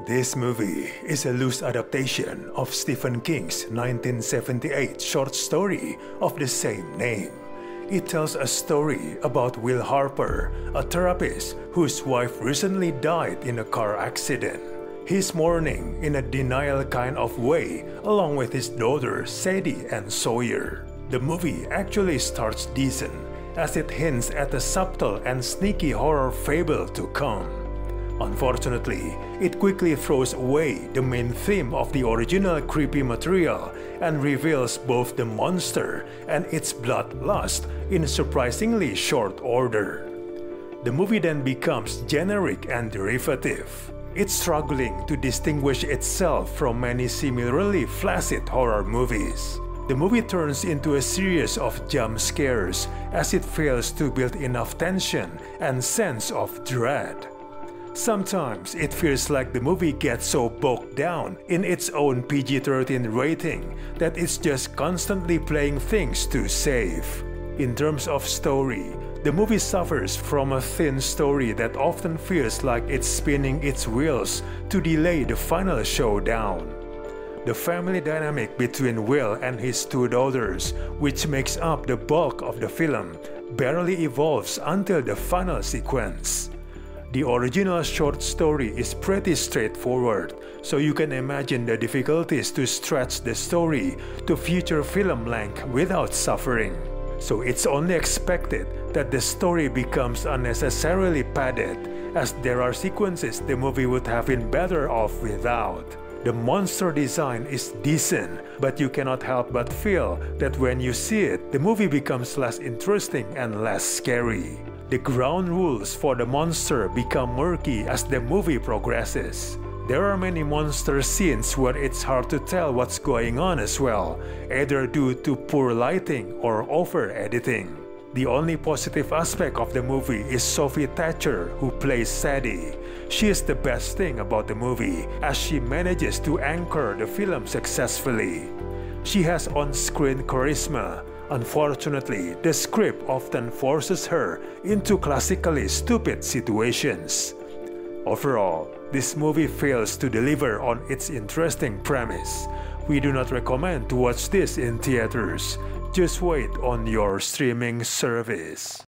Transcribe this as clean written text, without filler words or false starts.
This movie is a loose adaptation of Stephen King's 1978 short story of the same name. It tells a story about Will Harper, a therapist whose wife recently died in a car accident. He's mourning in a denial kind of way along with his daughters Sadie and Sawyer. The movie actually starts decent, as it hints at a subtle and sneaky horror fable to come. Unfortunately, it quickly throws away the main theme of the original creepy material and reveals both the monster and its bloodlust in surprisingly short order. The movie then becomes generic and derivative. It's struggling to distinguish itself from many similarly flaccid horror movies. The movie turns into a series of jump scares as it fails to build enough tension and sense of dread. Sometimes it feels like the movie gets so bogged down in its own PG-13 rating that it's just constantly playing things too safe. In terms of story, the movie suffers from a thin story that often feels like it's spinning its wheels to delay the final showdown. The family dynamic between Will and his two daughters, which makes up the bulk of the film, barely evolves until the final sequence. The original short story is pretty straightforward, so you can imagine the difficulties to stretch the story to future film length without suffering. So it's only expected that the story becomes unnecessarily padded, as there are sequences the movie would have been better off without. The monster design is decent, but you cannot help but feel that when you see it, the movie becomes less interesting and less scary. The ground rules for the monster become murky as the movie progresses. There are many monster scenes where it's hard to tell what's going on as well, either due to poor lighting or over-editing. The only positive aspect of the movie is Sophie Thatcher, who plays Sadie. She is the best thing about the movie, as she manages to anchor the film successfully. She has on-screen charisma. Unfortunately, the script often forces her into classically stupid situations. Overall, this movie fails to deliver on its interesting premise. We do not recommend to watch this in theaters. Just wait on your streaming service.